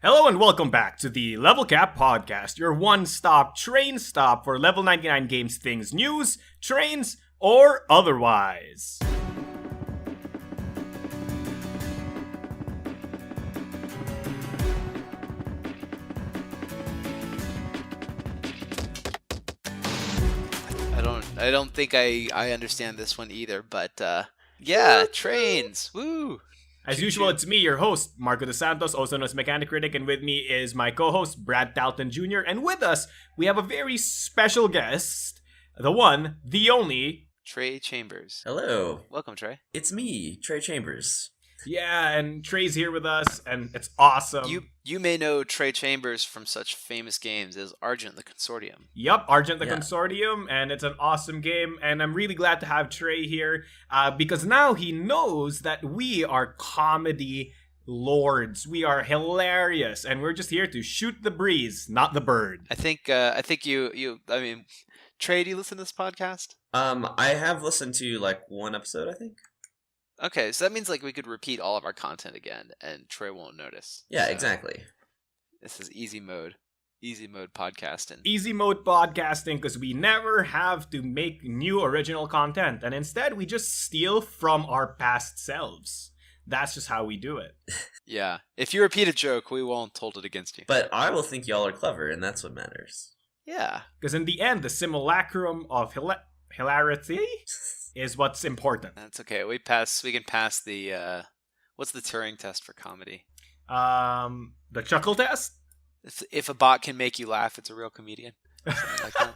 Hello and welcome back to the Level Cap Podcast, your one-stop train stop for Level 99 Games things, news, trains, or otherwise. I don't think I understand this one either, but yeah, trains, woo! As usual, it's me, your host, Marco De Santos, also known as Mechanic Critic, and with me is my co-host, Brad Talton Jr., and with us, we have a very special guest, the one, the only... Trey Chambers. Hello. Welcome, Trey. It's me, Trey Chambers. Yeah, and Trey's here with us, and it's awesome. You may know Trey Chambers from such famous games as Argent, the Consortium. Yup, Argent the Consortium, and it's an awesome game, and I'm really glad to have Trey here, because now he knows that we are comedy lords. We are hilarious, and we're just here to shoot the breeze, not the bird. I think you Trey, do you listen to this podcast? I have listened to one episode, I think. Okay, so that means we could repeat all of our content again, and Trey won't notice. Yeah, so, exactly. This is easy mode podcasting. Easy mode podcasting, because we never have to make new original content, and instead we just steal from our past selves. That's just how we do it. Yeah, if you repeat a joke, we won't hold it against you. But I will think y'all are clever, and that's what matters. Yeah. Because in the end, the simulacrum of hilarity is what's important. That's okay. We can pass the what's the Turing test for comedy? The chuckle test? If a bot can make you laugh, it's a real comedian. Something like that.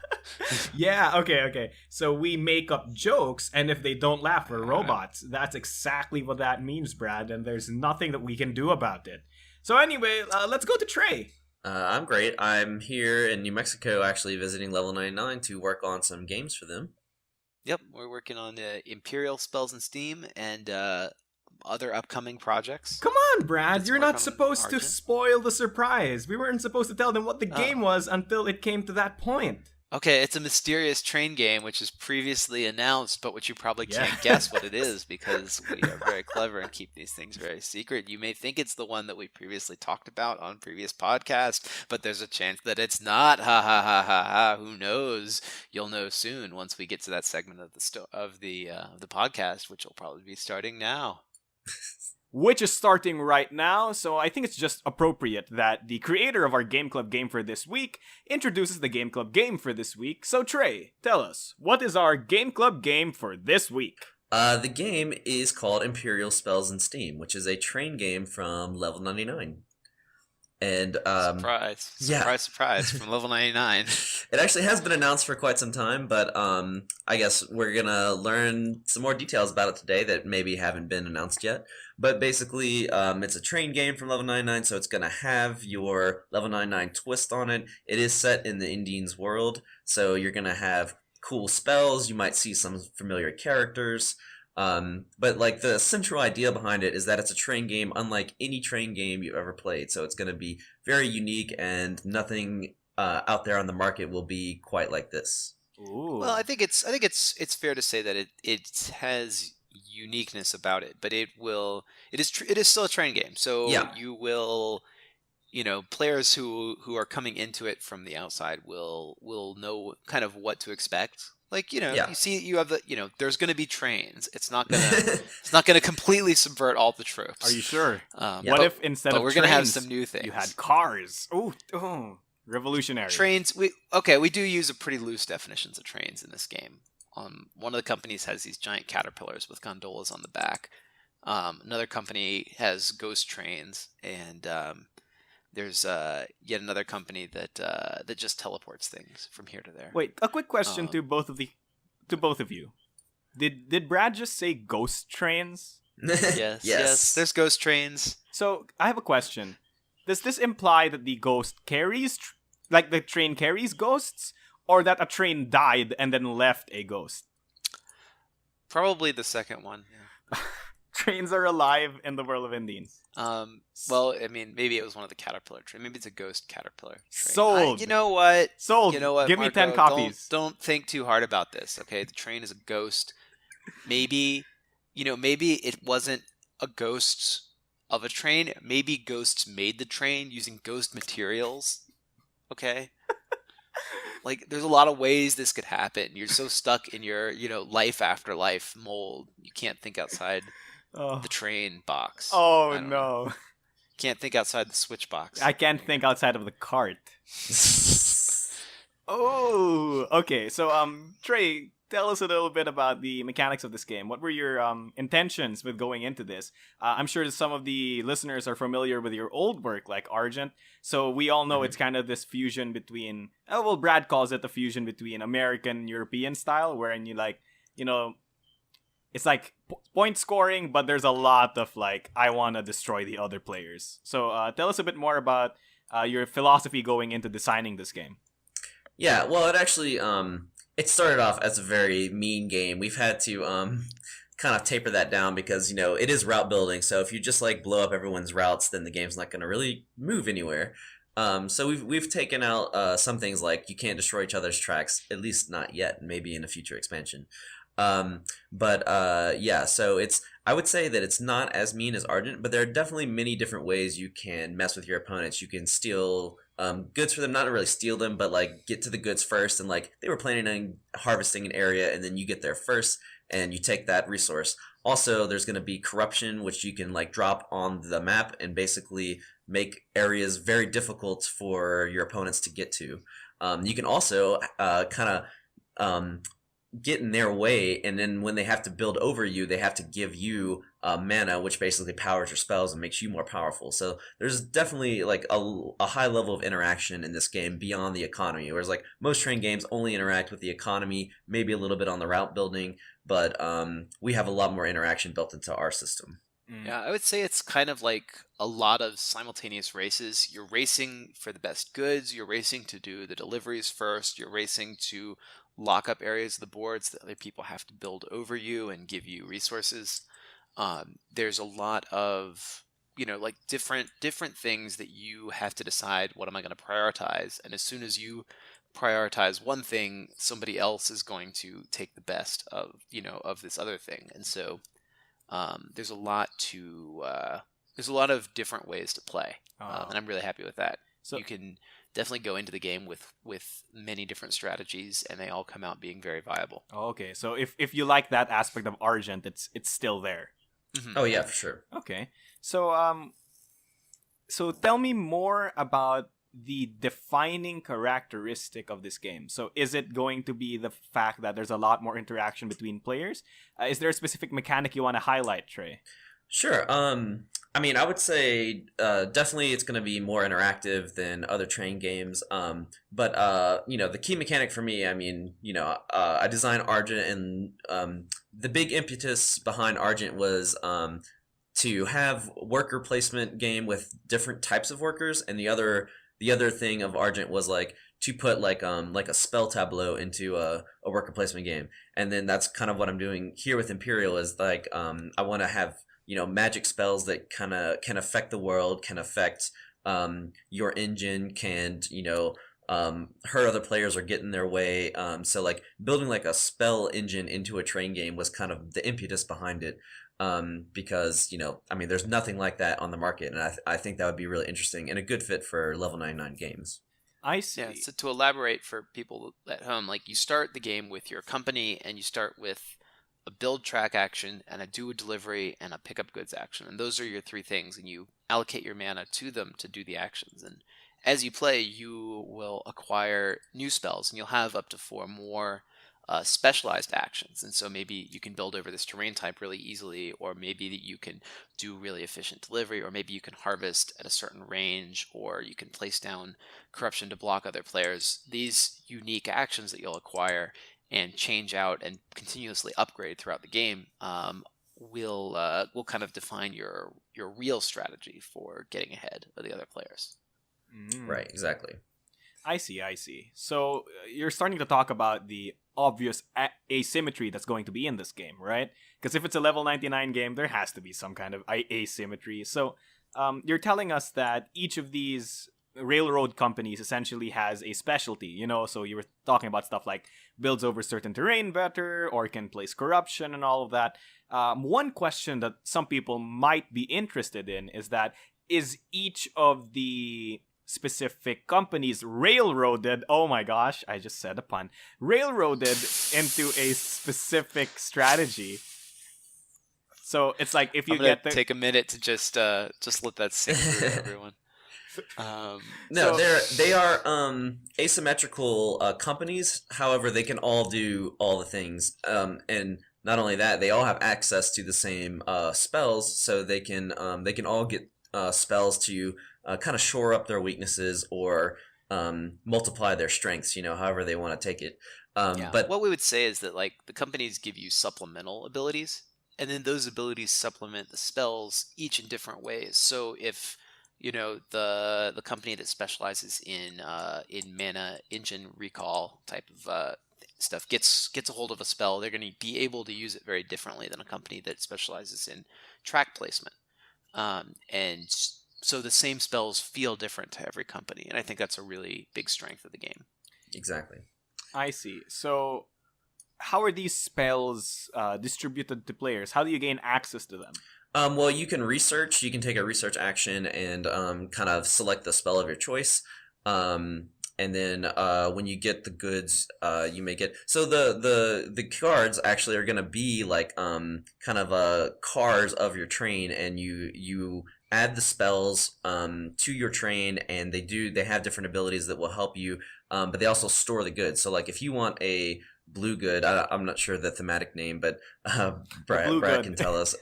Yeah, okay. So we make up jokes, and if they don't laugh, we're robots. That's exactly what that means, Brad, and there's nothing that we can do about it. So anyway, let's go to Trey. I'm great. I'm here in New Mexico, actually visiting Level 99 to work on some games for them. Yep, we're working on Imperial Spells and Steam and other upcoming projects. Come on, Brad. You're not supposed to spoil the surprise. We weren't supposed to tell them what the game was until it came to that point. Okay, it's a mysterious train game which is previously announced, but which you probably can't guess what it is because we are very clever and keep these things very secret. You may think it's the one that we previously talked about on previous podcasts, but there's a chance that it's not. Ha ha ha ha ha. Who knows? You'll know soon once we get to that segment of the podcast, which will probably be starting now. Which is starting right now, so I think it's just appropriate that the creator of our Game Club game for this week introduces the Game Club game for this week. So Trey, tell us, what is our Game Club game for this week? The game is called Imperial Spells and Steam, which is a train game from Level 99. And surprise from Level 99. It actually has been announced for quite some time, but I guess we're gonna learn some more details about it today that maybe haven't been announced yet. But basically, it's a train game from Level 99, so it's gonna have your Level 99 twist on it. It is set in the Indians world, so you're gonna have cool spells. You might see some familiar characters. But the central idea behind it is that it's a train game unlike any train game you've ever played. So it's going to be very unique, and nothing out there on the market will be quite like this. Ooh. Well, I think it's fair to say that it has uniqueness about it, but it is still a train game. So you will, players who are coming into it from the outside will know kind of what to expect. You see, you have there's going to be trains. It's not gonna completely subvert all the tropes. Are you sure? What if instead of we're trains, gonna have some new things? You had cars. Oh, revolutionary. Trains. We do use a pretty loose definitions of trains in this game. One of the companies has these giant caterpillars with gondolas on the back. Another company has ghost trains, and there's yet another company that just teleports things from here to there. Wait, a quick question to both of you. Did Brad just say ghost trains? Yes. There's ghost trains. So I have a question. Does this imply that the ghost carries, the train carries ghosts, or that a train died and then left a ghost? Probably the second one. Yeah. Trains are alive in the world of Indians. Well, I mean, maybe it was one of the caterpillar trains. Maybe it's a ghost caterpillar train. Sold. You know what? Sold. You know what? Give Marco, me 10 copies. Don't think too hard about this. Okay, the train is a ghost. Maybe it wasn't a ghost of a train. Maybe ghosts made the train using ghost materials. Okay. Like, there's a lot of ways this could happen. You're so stuck in your, life after life mold. You can't think outside Oh, the train box. oh I don't know. no. Can't think outside the switch box. I can't think outside of the cart. Oh, okay. So, Trey, tell us a little bit about the mechanics of this game. What were your intentions with going into this? I'm sure some of the listeners are familiar with your old work, like Argent. So we all know it's kind of this fusion between. Oh, well, Brad calls it a fusion between American European style, wherein you it's like point scoring, but there's a lot of I want to destroy the other players. So tell us a bit more about your philosophy going into designing this game. Yeah, well, it actually it started off as a very mean game. We've had to kind of taper that down because it is route building. So if you just blow up everyone's routes, then the game's not going to really move anywhere. So we've taken out some things like you can't destroy each other's tracks, at least not yet. Maybe in a future expansion. Yeah, so I would say that it's not as mean as Argent, but there are definitely many different ways you can mess with your opponents. You can steal goods for them, not really steal them, but get to the goods first, and they were planning on harvesting an area, and then you get there first, and you take that resource. Also, there's going to be corruption, which you can drop on the map and basically make areas very difficult for your opponents to get to. You can also kind of get in their way, and then when they have to build over you, they have to give you mana, which basically powers your spells and makes you more powerful. So there's definitely a high level of interaction in this game beyond the economy, whereas most train games only interact with the economy, maybe a little bit on the route building, but we have a lot more interaction built into our system. Yeah, I would say it's kind of like a lot of simultaneous races. You're racing for the best goods, you're racing to do the deliveries first, you're racing to lock up areas of the boards that other people have to build over you and give you resources. There's a lot of different things that you have to decide, what am I going to prioritize, and as soon as you prioritize one thing, somebody else is going to take the best of this other thing. And so there's a lot of different ways to play, and I'm really happy with that. So you can definitely go into the game with many different strategies, and they all come out being very viable. Okay, so if you like that aspect of Argent, it's still there. Mm-hmm. Oh yeah, for sure. Okay, so so tell me more about the defining characteristic of this game. So is it going to be the fact that there's a lot more interaction between players? Is there a specific mechanic you want to highlight, Trey? Sure. I mean, I would say definitely it's going to be more interactive than other train games. But the key mechanic for me, I mean, I designed Argent, and the big impetus behind Argent was to have worker placement game with different types of workers, and the other thing of Argent was to put a spell tableau into a worker placement game, and then that's kind of what I'm doing here with Imperial. Is I want to have magic spells that kind of can affect the world, can affect your engine, can hurt other players or get in their way. So building a spell engine into a train game was kind of the impetus behind it. Because I mean, there's nothing like that on the market, and I think that would be really interesting and a good fit for level 99 games. I see. Yeah, so to elaborate for people at home, you start the game with your company, and you start with a build track action and a do a delivery and a pick up goods action, and those are your three things, and you allocate your mana to them to do the actions. And as you play, you will acquire new spells, and you'll have up to 4 more specialized actions. And so maybe you can build over this terrain type really easily, or maybe that you can do really efficient delivery, or maybe you can harvest at a certain range, or you can place down corruption to block other players. These unique actions that you'll acquire and change out and continuously upgrade throughout the game will kind of define your real strategy for getting ahead of the other players. Right, exactly. I see. So you're starting to talk about the obvious asymmetry that's going to be in this game, right? Because if it's a level 99 game, there has to be some kind of asymmetry. So you're telling us that each of these railroad companies essentially has a specialty, you know, so you were talking about stuff like builds over certain terrain better or can place corruption and all of that. One question that some people might be interested in is that is each of the specific companies railroaded, oh my gosh, I just said a pun, railroaded into a specific strategy. So it's like if you take a minute to just let that sink through everyone. They are asymmetrical companies. However, they can all do all the things, and not only that, they all have access to the same spells, so they can all get spells to kind of shore up their weaknesses or multiply their strengths. You know, however they want to take it. But what we would say is that like the companies give you supplemental abilities, and then those abilities supplement the spells each in different ways. So if you know the company that specializes in mana engine recall type of stuff gets a hold of a spell, they're going to be able to use it very differently than a company that specializes in track placement. And so the same spells feel different to every company, and I think that's a really big strength of the game. Exactly. I see. So how are these spells distributed to players? How do you gain access to them? Well, you can research. You can take a research action and kind of select the spell of your choice. And then when you get the goods, you may get. So the cards actually are going to be like kind of cards of your train, and you add the spells to your train, and they have different abilities that will help you. But they also store the goods. So like if you want a blue good, I'm not sure the thematic name, but Brad can tell us.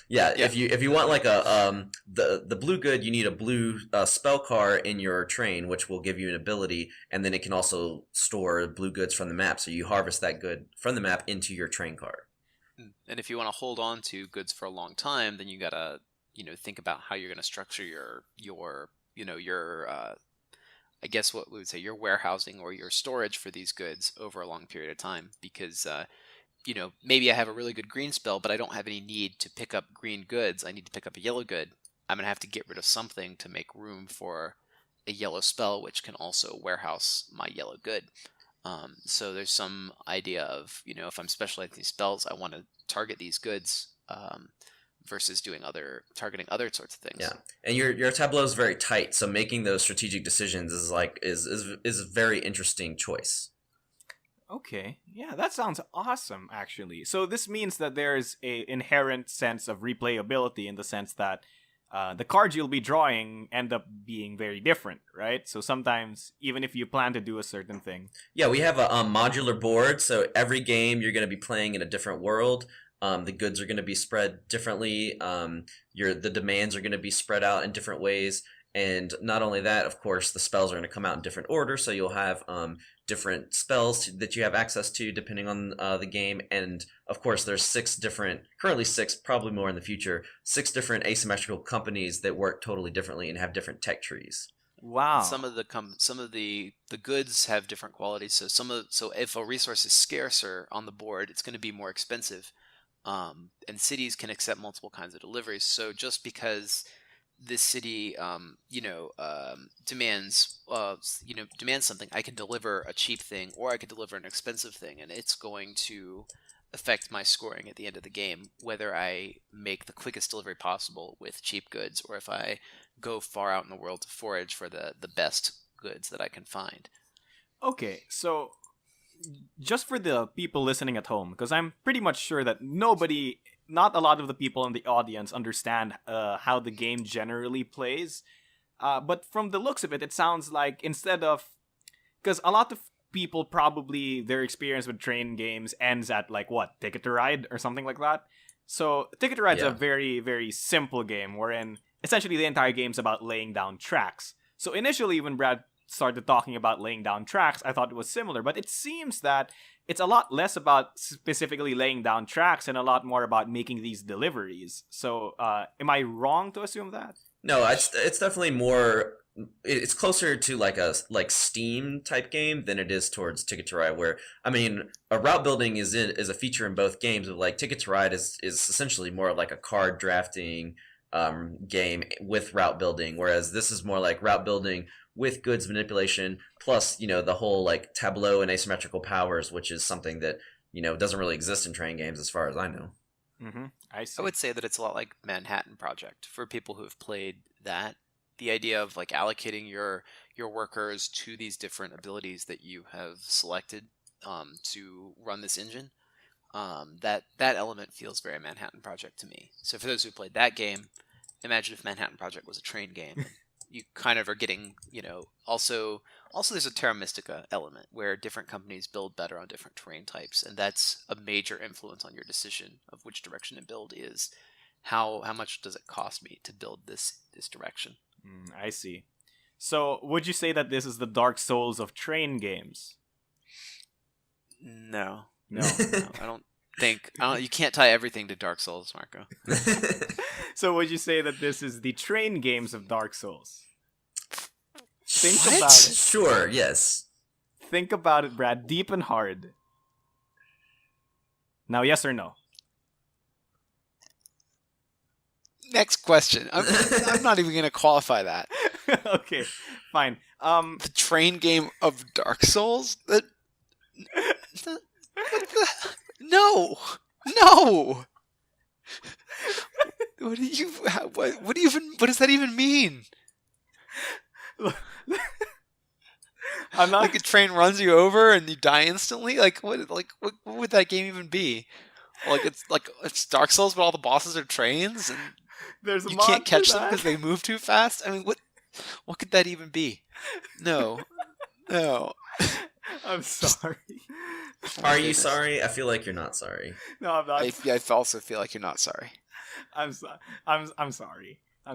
Yeah, if you want like the blue good, you need a blue spell card in your train, which will give you an ability, and then it can also store blue goods from the map. So you harvest that good from the map into your train card. And if you want to hold on to goods for a long time, then you gotta think about how you're gonna structure your I guess what we would say your warehousing or your storage for these goods over a long period of time, because maybe I have a really good green spell, but I don't have any need to pick up green goods. I need to pick up a yellow good. I'm going to have to get rid of something to make room for a yellow spell, which can also warehouse my yellow good. So there's some idea of, if I'm specializing these spells, I want to target these goods versus targeting other sorts of things. Yeah, and your tableau is very tight, so making those strategic decisions is a very interesting choice. Okay, yeah, that sounds awesome, actually. So this means that there's a inherent sense of replayability in the sense that the cards you'll be drawing end up being very different, right? So sometimes, even if you plan to do a certain thing. Yeah, we have a modular board, so every game you're going to be playing in a different world. The goods are going to be spread differently. The demands are going to be spread out in different ways. And not only that, of course, the spells are going to come out in different order, so you'll have different spells that you have access to depending on the game. And of course, there's currently six, probably more in the future, 6 different asymmetrical companies that work totally differently and have different tech trees. Wow. Some of the goods have different qualities. So if a resource is scarcer on the board, it's going to be more expensive. And cities can accept multiple kinds of deliveries. So just because this city, demands something, I can deliver a cheap thing or I can deliver an expensive thing, and it's going to affect my scoring at the end of the game, whether I make the quickest delivery possible with cheap goods or if I go far out in the world to forage for the best goods that I can find. Okay, so just for the people listening at home, because I'm pretty much sure that not a lot of the people in the audience understand how the game generally plays. But from the looks of it, it sounds like because a lot of people probably their experience with train games ends at like what, Ticket to Ride or something like that. So Ticket to Ride's a very, very simple game wherein essentially the entire game's about laying down tracks. So initially when Brad started talking about laying down tracks, I thought it was similar, but it seems that it's a lot less about specifically laying down tracks and a lot more about making these deliveries. So am I wrong to assume that? No, it's definitely more. It's closer to like a Steam type game than it is towards Ticket to Ride. Where a route building is a feature in both games. But like Ticket to Ride is essentially more like a card drafting game with route building, whereas this is more like route building with goods manipulation plus the whole like tableau and asymmetrical powers, which is something that doesn't really exist in train games as far as I know. I see. I would say that it's a lot like Manhattan Project for people who have played that. The idea of like allocating your workers to these different abilities that you have selected to run this engine, that element feels very Manhattan Project to me. So for those who played that game, imagine if Manhattan Project was a train game. You kind of are getting, also there's a Terra Mystica element where different companies build better on different terrain types, and that's a major influence on your decision of which direction to build is how much does it cost me to build this direction. I see. So would you say that this is the Dark Souls of train games? No, No. I don't think. You can't tie everything to Dark Souls, Marco. So would you say that this is the train games of Dark Souls? Think What? about it. Sure, yes. Think about it, Brad. Deep and hard. Now, yes or no? Next question. I'm not even going to qualify that. Okay, fine. The train game of Dark Souls? No. What does that even mean? I'm not Like a train runs you over and you die instantly? Like what would that game even be? It's Dark Souls but all the bosses are trains and There's a you mod can't for catch them that. because they move too fast? I mean, what could that even be? No. I'm sorry. Are you sorry? I feel like you're not sorry. No, I'm not. I also feel like you're not sorry. I'm sorry. I'm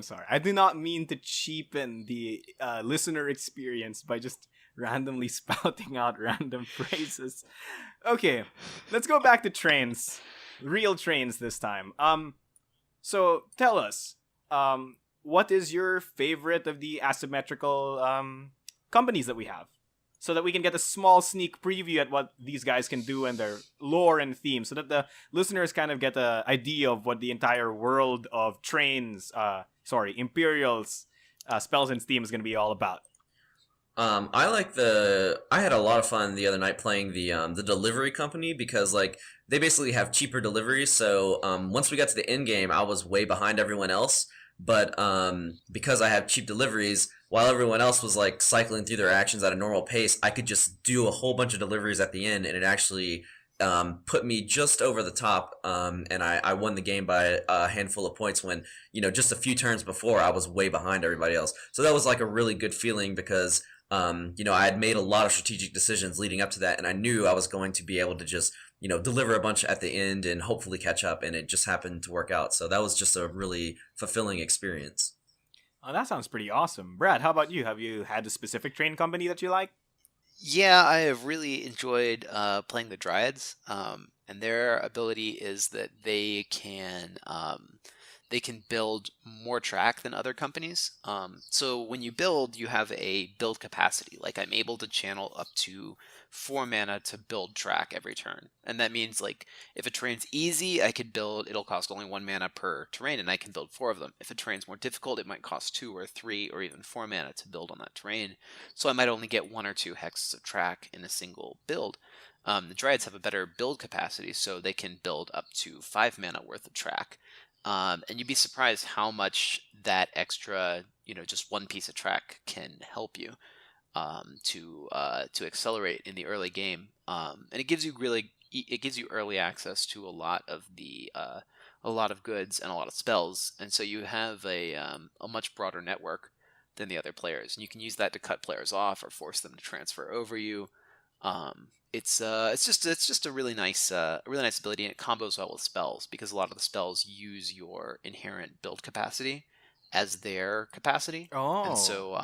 sorry. I do not mean to cheapen the listener experience by just randomly spouting out random phrases. Okay, let's go back to trains. Real trains this time. So tell us, what is your favorite of the asymmetrical companies that we have? So that we can get a small sneak preview at what these guys can do and their lore and theme, so that the listeners kind of get an idea of what the entire world of trains, Imperials, spells and theme is going to be all about. I had a lot of fun the other night playing the delivery company because like they basically have cheaper deliveries. So once we got to the end game, I was way behind everyone else. But because I have cheap deliveries, while everyone else was like cycling through their actions at a normal pace, I could just do a whole bunch of deliveries at the end, and it actually put me just over the top. And I won the game by a handful of points when just a few turns before I was way behind everybody else. So that was like a really good feeling because I had made a lot of strategic decisions leading up to that, and I knew I was going to be able to just deliver a bunch at the end and hopefully catch up, and it just happened to work out. So that was just a really fulfilling experience. Oh, that sounds pretty awesome. Brad, how about you? Have you had a specific train company that you like? Yeah, I have really enjoyed playing the Dryads, and their ability is that they can build more track than other companies. So when you build, you have a build capacity. Like I'm able to channel up to 4 mana to build track every turn. And that means like if a terrain's easy, it'll cost only 1 mana per terrain and I can build 4 of them. If a terrain's more difficult, it might cost 2 or 3 or even 4 mana to build on that terrain. So I might only get 1 or 2 hexes of track in a single build. The Dryads have a better build capacity, so they can build up to 5 mana worth of track. And you'd be surprised how much that extra, just 1 piece of track can help you to accelerate in the early game. And it gives you early access to a lot of goods and a lot of spells, and so you have a much broader network than the other players, and you can use that to cut players off or force them to transfer over you. It's just a really nice ability, and it combos well with spells because a lot of the spells use your inherent build capacity as their capacity. Oh, and so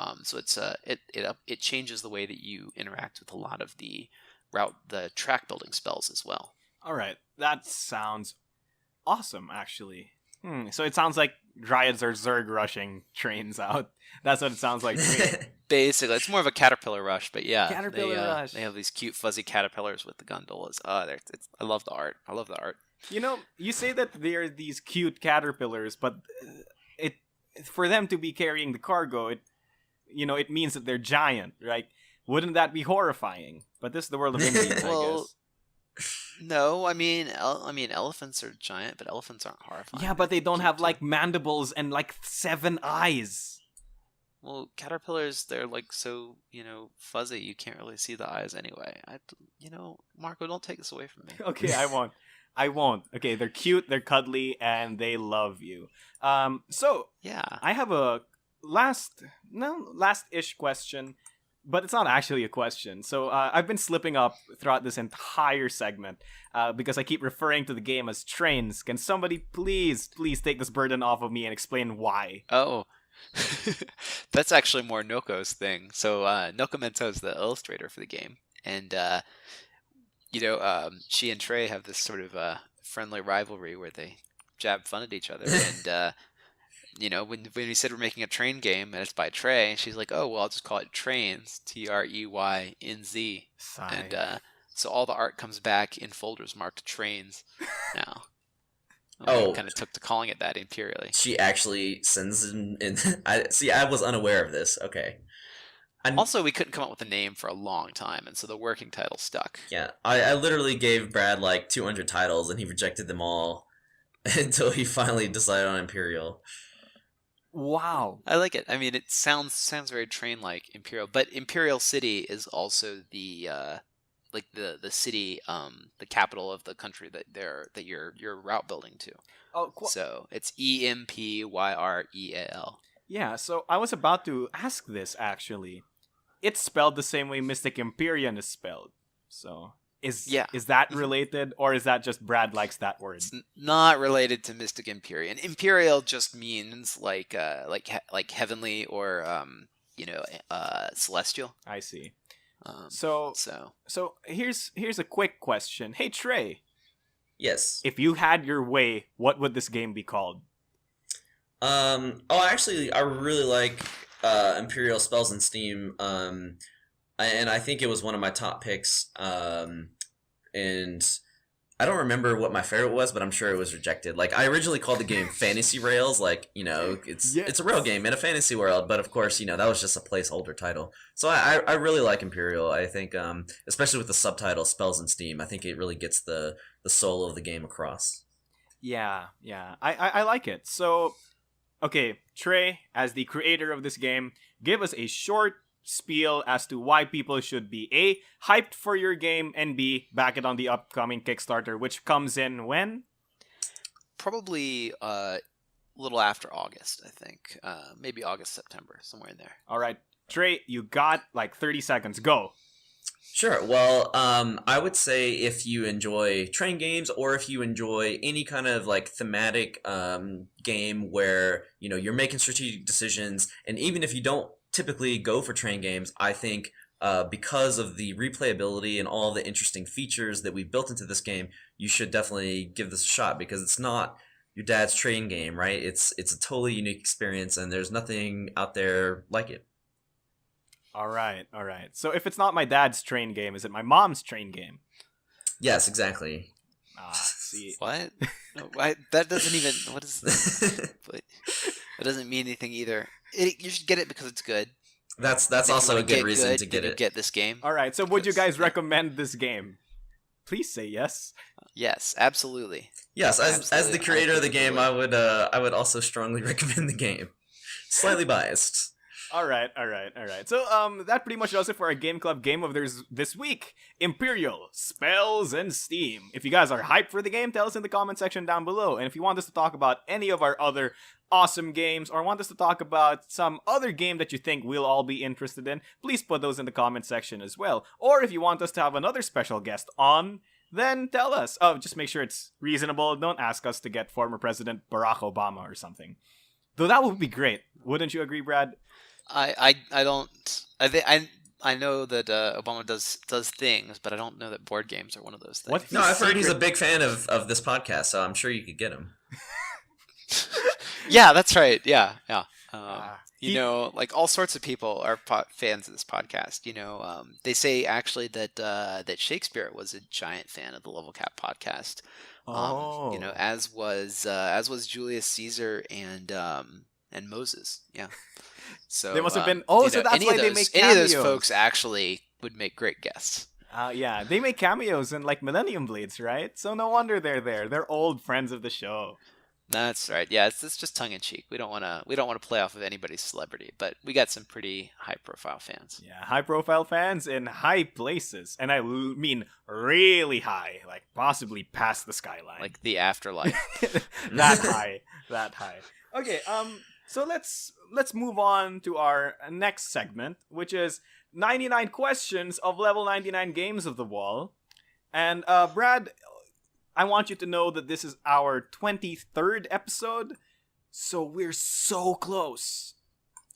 it changes the way that you interact with a lot of the track building spells as well. all right. That sounds awesome, actually. So it sounds like Dryads are Zerg rushing trains out. That's what it sounds like to me. Basically, it's more of a caterpillar rush, but yeah, Caterpillar rush. They have these cute fuzzy caterpillars with the gondolas. I love the art. You say that they're these cute caterpillars, but for them to be carrying the cargo, it means that they're giant, right? Wouldn't that be horrifying? But this is the world of Indians, I Well, guess. no, I mean elephants are giant, but elephants aren't horrifying. Yeah, but they don't have cute, like too. mandibles and like 7 eyes. Well, caterpillars, they're like so, fuzzy, you can't really see the eyes anyway. Marco, don't take this away from me. Okay, I won't. I won't. Okay, they're cute, they're cuddly, and they love you. So Yeah. I have a last-ish question, but it's not actually a question. So I've been slipping up throughout this entire segment because I keep referring to the game as trains. Can somebody please take this burden off of me and explain why? Oh. That's actually more Noko's thing. So Noko Mento is the illustrator for the game, and she and Trey have this sort of friendly rivalry where they jab fun at each other. And when we said we're making a train game and it's by Trey, she's like, "Oh well, I'll just call it Trains, TREYNZ." Sigh. And so all the art comes back in folders marked Trains now. Oh. Kind of took to calling it that imperially. She actually sends in. I was unaware of this. Okay. Also, we couldn't come up with a name for a long time, and so the working title stuck. Yeah, I literally gave Brad like 200 titles, and he rejected them all until he finally decided on Imperial. Wow. I like it. I mean, it sounds very train-like Imperial, but Imperial City is also the the city, the capital of the country that you're route building to. Oh, so it's EMPYREAL. Yeah. So I was about to ask this actually. It's spelled the same way Mystic Empyrean is spelled. So is that related, or is that just Brad likes that word? It's not related to Mystic Empyrean. Imperial just means like heavenly or celestial. I see. So here's a quick question. Hey Trey, Yes. if you had your way, what would this game be called? Actually, I really like Imperial Spells in Steam. And I think it was one of my top picks. And I don't remember what my favorite was, but I'm sure it was rejected. Like, I originally called the game Fantasy Rails, like, it's a real game in a fantasy world, but of course, that was just a placeholder title. So I really like Imperial. I think, especially with the subtitle Spells in Steam, I think it really gets the soul of the game across. Yeah. I like it. So, okay, Trey, as the creator of this game, give us a short spiel as to why people should be A, hyped for your game, and B, back it on the upcoming Kickstarter, which comes in when? Probably a little after August, I think. Maybe August, September, somewhere in there. All right, Trey, you got like 30 seconds. Go. Sure. Well, I would say if you enjoy train games, or if you enjoy any kind of like thematic game where you're making strategic decisions, and even if you don't typically go for train games, I think because of the replayability and all the interesting features that we've built into this game, you should definitely give this a shot, because it's not your dad's train game, right? It's a totally unique experience, and there's nothing out there like it. All right. So if it's not my dad's train game, is it my mom's train game? Yes, exactly. See. What? No, that doesn't even... What is that? That doesn't mean anything either. You should get it because it's good. That's also a good reason to get it. Get this game. All right. So would you guys recommend this game? Please say yes. Yes, absolutely. Yes, as the creator of the game, I would also strongly recommend the game. Slightly biased. All right. So that pretty much does it for our Game Club Game of this week. Imperial, Spells, and Steam. If you guys are hyped for the game, tell us in the comment section down below. And if you want us to talk about any of our other awesome games, or want us to talk about some other game that you think we'll all be interested in, please put those in the comment section as well. Or if you want us to have another special guest on, then tell us. Oh, just make sure it's reasonable. Don't ask us to get former President Barack Obama or something. Though that would be great. Wouldn't you agree, Brad? I don't. I know that Obama does things, but I don't know that board games are one of those things. What? No, I've heard he's a big fan of this podcast, so I'm sure you could get him. Yeah, that's right. Yeah. Like all sorts of people are fans of this podcast. They say actually that Shakespeare was a giant fan of the Level Cap podcast. As was Julius Caesar and and Moses. Yeah. So They must have been. Oh, so that's why they make cameos. Any of those folks actually would make great guests. Yeah, they make cameos in like Millennium Blades, right? So no wonder they're there. They're old friends of the show. That's right. Yeah, it's just tongue in cheek. We don't want to play off of anybody's celebrity, but we got some pretty high profile fans. Yeah, high profile fans in high places, and I mean really high, like possibly past the skyline, like the afterlife. that high. Okay, so let's move on to our next segment, which is 99 questions of level 99 games of the wall. And Brad, I want you to know that this is our 23rd episode, so we're so close.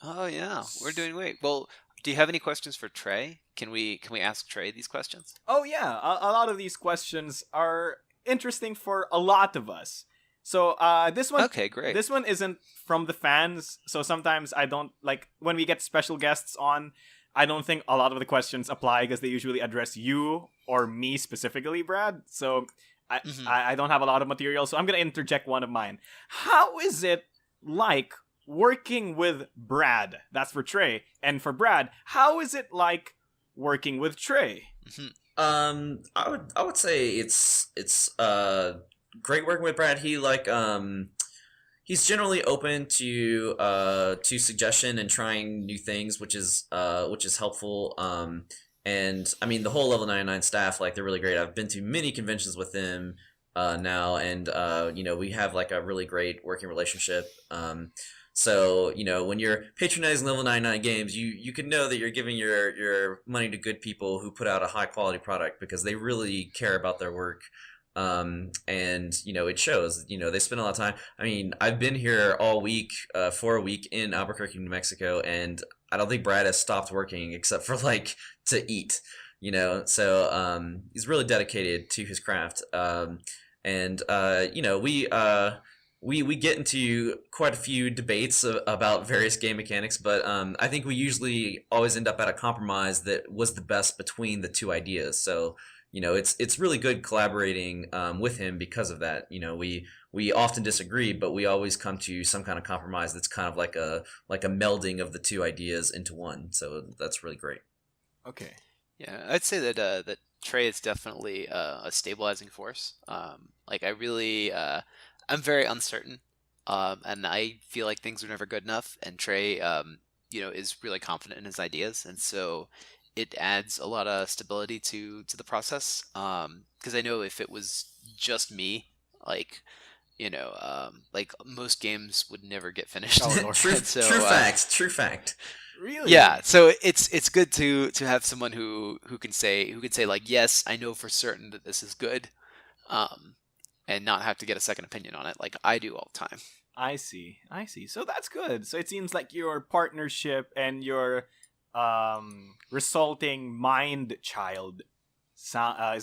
Oh yeah, we're doing great. Well, do you have any questions for Trey? Can we ask Trey these questions? Oh yeah, a lot of these questions are interesting for a lot of us. So this one, okay, great. This one isn't from the fans, so sometimes I don't like when we get special guests on. I don't think a lot of the questions apply because they usually address you or me specifically, Brad. So I don't have a lot of material, so I'm gonna interject one of mine. How is it like working with Brad? That's for Trey, and for Brad, how is it like working with Trey? I would say it's great working with Brad. He he's generally open to suggestion and trying new things, which is helpful. And I mean the whole level 99 staff, like they're really great. I've been to many conventions with them now, and we have like a really great working relationship. So when you're patronizing level 99 games, you can know that you're giving your money to good people who put out a high quality product because they really care about their work. And it shows. They spend a lot of time. I mean, I've been here all week for a week in Albuquerque, New Mexico, and I don't think Brad has stopped working except for like to eat. So he's really dedicated to his craft. We get into quite a few debates about various game mechanics, but I think we usually always end up at a compromise that was the best between the two ideas. So it's really good collaborating with him because of that. We often disagree, but we always come to some kind of compromise that's kind of like a melding of the two ideas into one. So that's really great. Okay. Yeah, I'd say that Trey is definitely a stabilizing force. I'm very uncertain, and I feel like things are never good enough. And Trey, is really confident in his ideas, and so it adds a lot of stability to the process. Because I know if it was just me, like most games would never get finished. Oh, true fact. Really? Yeah, so it's good to have someone who can say like, yes, I know for certain that this is good, and not have to get a second opinion on it like I do all the time. I see. So that's good. So it seems like your partnership and your resulting mind child is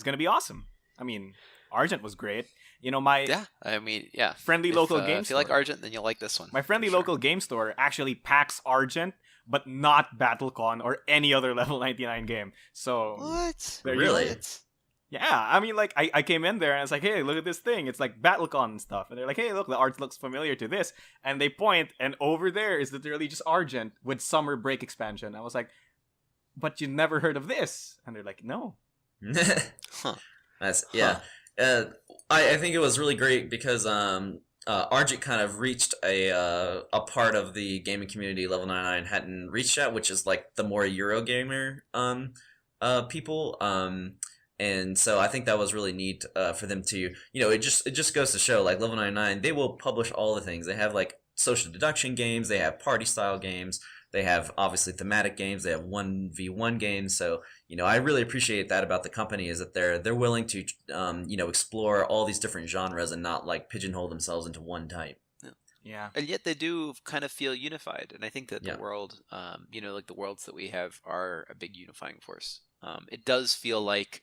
going to be awesome. I mean, Argent was great. Friendly local game store. If you like Argent, then you'll like this one. My friendly local game store actually packs Argent, but not BattleCon or any other level 99 game. So what? Really? Yeah, I mean, like, I came in there and it's like, hey, look at this thing. It's like BattleCon and stuff. And they're like, hey, look, the art looks familiar to this. And they point, and over there is literally just Argent with Summer Break expansion. I was like, but you never heard of this? And they're like, no. Huh. I think it was really great because Argent kind of reached a part of the gaming community level 99 hadn't reached yet, which is like the more Eurogamer people. And so I think that was really neat for them to, it just goes to show, like, level 99, they will publish all the things. They have, like, social deduction games, they have party-style games, they have, obviously, thematic games, they have 1v1 games. So, I really appreciate that about the company, is that they're willing to, explore all these different genres and not, like, pigeonhole themselves into one type. Yeah. And yet they do kind of feel unified. And I think that the world, like the worlds that we have are a big unifying force. It does feel like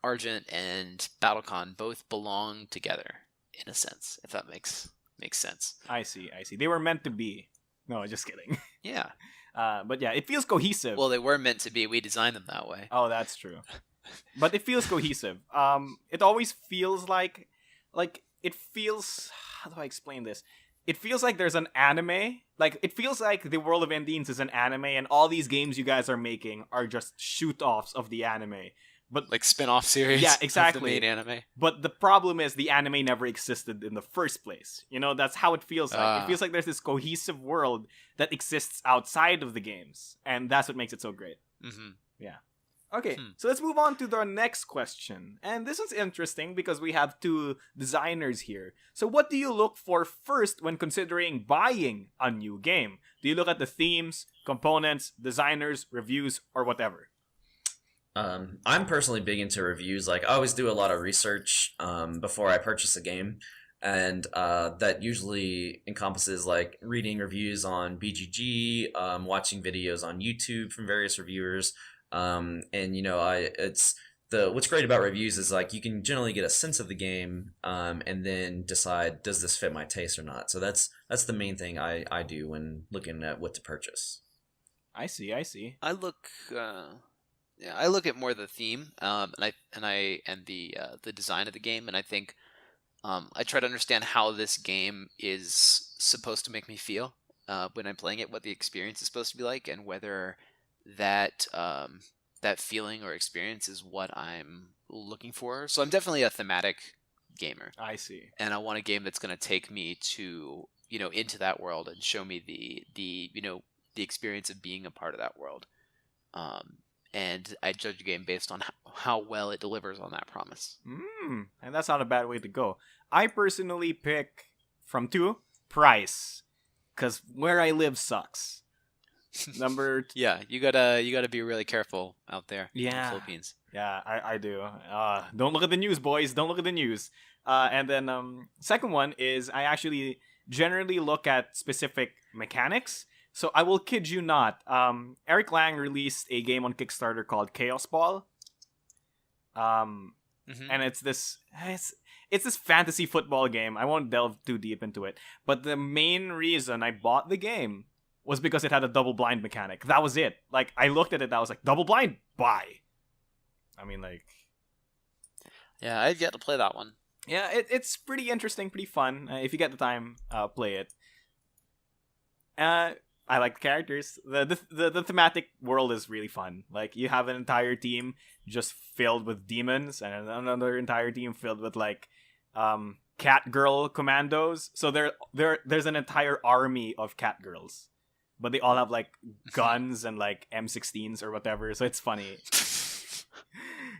Argent and BattleCon both belong together in a sense, if that makes sense. I see. They were meant to be. No, just kidding. Yeah. But yeah, it feels cohesive. Well, they were meant to be. We designed them that way. Oh, that's true. But it feels cohesive. It always feels like it feels, how do I explain this? it feels like there's an anime. Like, it feels like the World of Indians is an anime, and all these games you guys are making are just shoot-offs of the anime. But Like spin-off series. Yeah, Of exactly. the main anime. But the problem is the anime never existed in the first place. You know, that's how it feels like. It feels like there's this cohesive world that exists outside of the games, and that's what makes it so great. Mm-hmm. Okay, so let's move on to the next question. And this one's interesting because we have two designers here. So what do you look for first when considering buying a new game? Do you look at the themes, components, designers, reviews, or whatever? I'm personally big into reviews. Like, I always do a lot of research before I purchase a game, and that usually encompasses like reading reviews on BGG, watching videos on YouTube from various reviewers. And it's what's great about reviews is like you can generally get a sense of the game, and then decide, does this fit my taste or not. So that's the main thing I do when looking at what to purchase. I see. I look at more the theme, and the design of the game, and I think I try to understand how this game is supposed to make me feel when I'm playing it, what the experience is supposed to be like, and whether that feeling or experience is what I'm looking for. So I'm definitely a thematic gamer. I see. And I want a game that's going to take me to, into that world and show me the experience of being a part of that world. And I judge a game based on how well it delivers on that promise. And that's not a bad way to go. I personally pick from two, price, because where I live sucks. Yeah, you gotta be really careful out there in the Philippines. Yeah, I do. Don't look at the news, boys. Don't look at the news. And then second one is I actually generally look at specific mechanics. So I will kid you not. Eric Lang released a game on Kickstarter called Chaos Ball. And it's this fantasy football game. I won't delve too deep into it. But the main reason I bought the game was because it had a double blind mechanic. That was it. Like, I looked at it, I was like, double blind? Buy. I mean, like... Yeah, I've yet to play that one. Yeah, it's pretty interesting, pretty fun. If you get the time, play it. I like the characters. The thematic world is really fun. Like, you have an entire team just filled with demons, and another entire team filled with, like, cat girl commandos. So there's an entire army of cat girls. But they all have, like, guns and, like, M16s or whatever, so it's funny.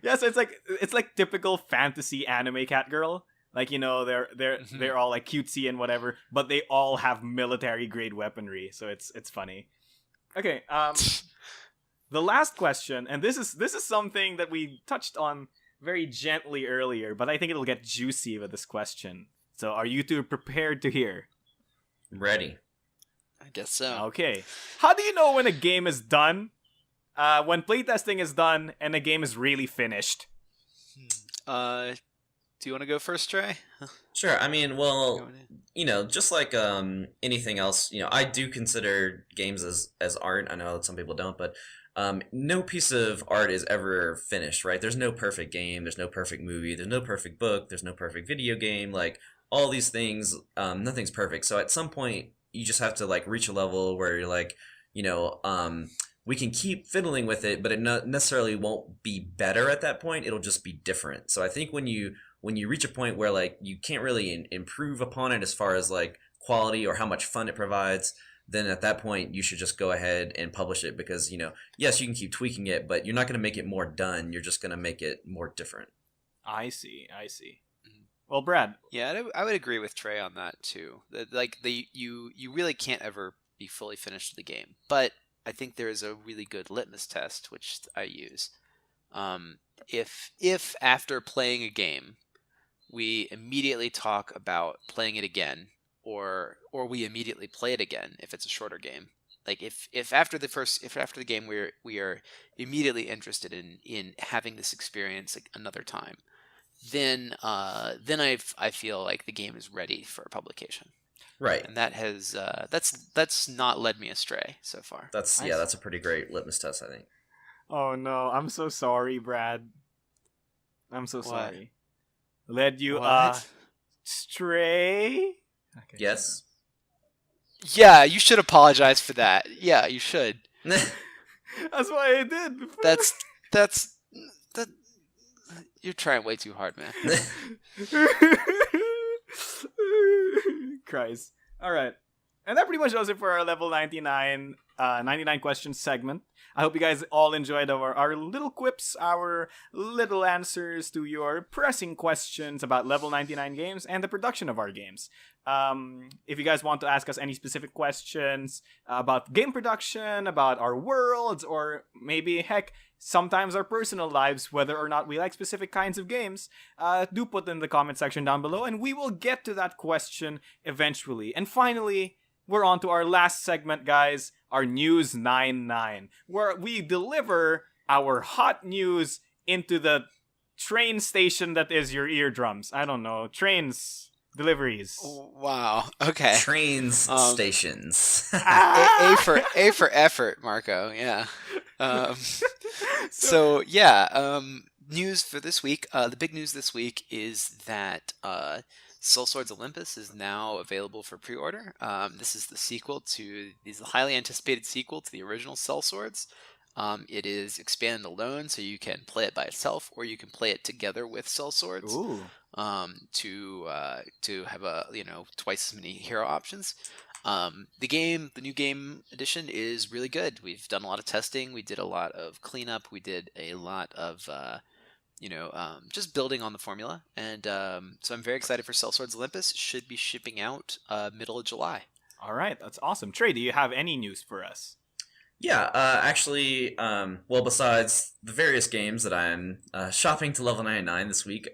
Yeah, so it's like typical fantasy anime cat girl. Like, they're all, like, cutesy and whatever, but they all have military grade weaponry, so it's funny. Okay, the last question, and this is something that we touched on very gently earlier, but I think it'll get juicy with this question. So are you two prepared to hear? Ready. I guess so. Okay. How do you know when a game is done? When playtesting is done and a game is really finished? Do you want to go first, Trey? Sure. I mean, well, just like anything else, I do consider games as art. I know that some people don't, but no piece of art is ever finished, right? There's no perfect game. There's no perfect movie. There's no perfect book. There's no perfect video game. Like, all these things, nothing's perfect. So at some point, you just have to, like, reach a level where you're like, we can keep fiddling with it, but it necessarily won't be better at that point. It'll just be different. So I think when you reach a point where, like, you can't really improve upon it as far as, like, quality or how much fun it provides, then at that point you should just go ahead and publish it, because yes, you can keep tweaking it, but you're not going to make it more done. You're just going to make it more different. I see. Well, Brad. Yeah, I would agree with Trey on that too. You really can't ever be fully finished with the game, but I think there is a really good litmus test which I use. If after playing a game, we immediately talk about playing it again, or we immediately play it again if it's a shorter game. Like if after the game we are immediately interested in having this experience like another time, then I feel like the game is ready for publication. Right. And that has that's not led me astray so far. That's a pretty great litmus test, I think. Oh no, I'm so sorry, Brad. I'm so sorry. Led you astray? Okay. Yes. Yeah, you should apologize for that. Yeah, you should. That's why I did. That's that. You're trying way too hard, man. Christ. All right. And that pretty much does it for our level 99 questions segment. I hope you guys all enjoyed our little quips, our little answers to your pressing questions about level 99 games and the production of our games. If you guys want to ask us any specific questions about game production, about our worlds, or maybe, heck, sometimes our personal lives, whether or not we like specific kinds of games, do put in the comment section down below, and we will get to that question eventually. And finally, we're on to our last segment, guys, our News 99, where we deliver our hot news into the train station that is your eardrums. I don't know, trains, deliveries. Wow. Okay. Trains, stations. A for effort, Marco. Yeah. So yeah. News for this week. The big news this week is that Soul Swords Olympus is now available for pre-order. This is the highly anticipated sequel to the original Soul Swords. It is expanded alone, so you can play it by itself, or you can play it together with Soul Swords. Ooh. To have twice as many hero options. The new game edition is really good. We've done a lot of testing. We did a lot of cleanup. We did a lot of just building on the formula. And so I'm very excited for Soul Swords Olympus. Should be shipping out middle of July. All right, that's awesome. Trey, do you have any news for us? Yeah, actually, well, besides the various games that I'm shopping to level 99 this week,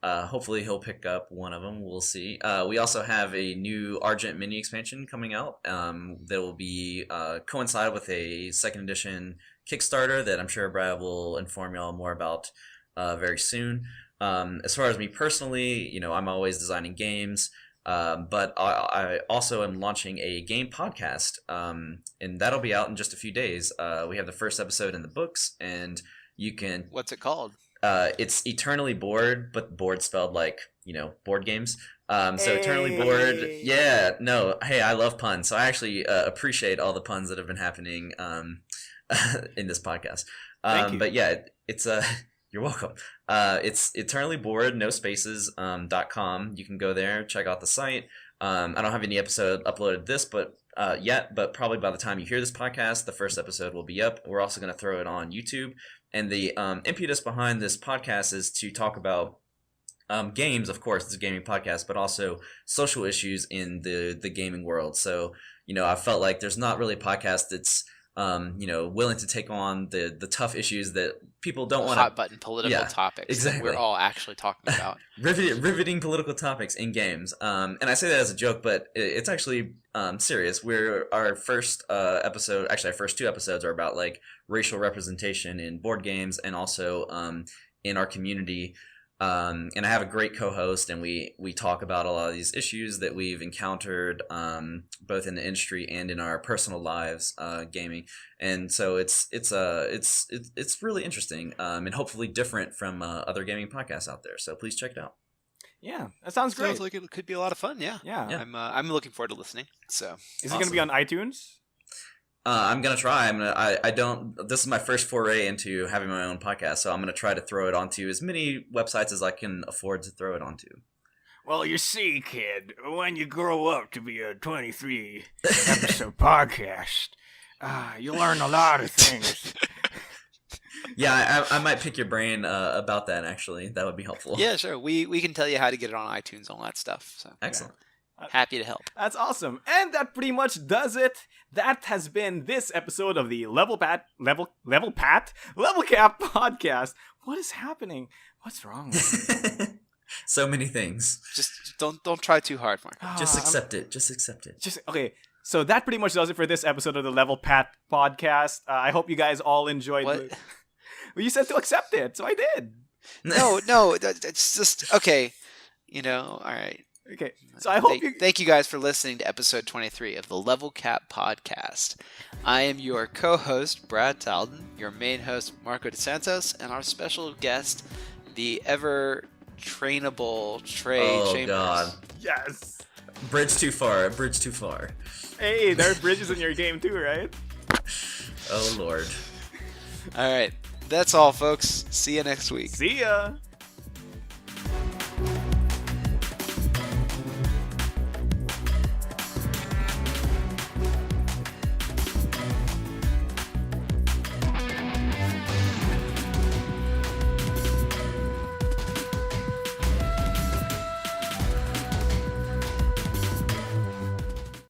hopefully he'll pick up one of them. We'll see. We also have a new Argent mini expansion coming out that will be coincide with a second edition Kickstarter that I'm sure Brad will inform y'all more about very soon. As far as me personally, I'm always designing games. But I also am launching a game podcast, and that'll be out in just a few days. We have the first episode in the books, and you can... What's it called? It's Eternally Bored, but bored spelled like, board games. So Hey. Eternally Bored, yeah, no, hey, I love puns, so I actually appreciate all the puns that have been happening in this podcast. Thank you. But yeah, it's you're welcome. It's Eternally Bored, no spaces, .com. You can go there, check out the site. I don't have any episode uploaded yet, but probably by the time you hear this podcast, the first episode will be up. We're also going to throw it on YouTube. And the impetus behind this podcast is to talk about games, of course, it's a gaming podcast, but also social issues in the gaming world. So, I felt like there's not really a podcast that's willing to take on the tough issues that people don't want to... Hot button political topics exactly. that we're all actually talking about. riveting political topics in games. And I say that as a joke, but it's actually serious. Our first episode, actually our first two episodes are about like racial representation in board games and also in our community. And I have a great co-host, and we talk about a lot of these issues that we've encountered both in the industry and in our personal lives, gaming. And so it's really interesting and hopefully different from other gaming podcasts out there. So please check it out. Yeah, that sounds great. Sounds like it could be a lot of fun. Yeah. Yeah. I'm looking forward to listening. So Is it going to be on iTunes? I'm gonna try. This is my first foray into having my own podcast, so I'm gonna try to throw it onto as many websites as I can afford to throw it onto. Well, you see, kid, when you grow up to be a 23 episode podcast, you learn a lot of things. Yeah, I might pick your brain about that. Actually, that would be helpful. yeah, sure. We can tell you how to get it on iTunes, all that stuff. So Excellent. happy to help. That's awesome. And that pretty much does it. That has been this episode of the Level Cap podcast. What is happening? What's wrong with me? So many things. Just don't try too hard, Mark. Just accept it. Just accept it. Okay. So that pretty much does it for this episode of the Level Pat podcast. I hope you guys all enjoyed. What? Well, you said to accept it, so I did. No, it's just okay. All right. Okay. So I hope Thank you guys for listening to episode 23 of the Level Cap podcast. I am your co-host, Brad Talden, your main host, Marco DeSantos, and our special guest, the ever trainable Trey Chambers. God. Yes. Bridge too far. Bridge too far. Hey, there are bridges in your game too, right? Oh lord. All right. That's all, folks. See you next week. See ya!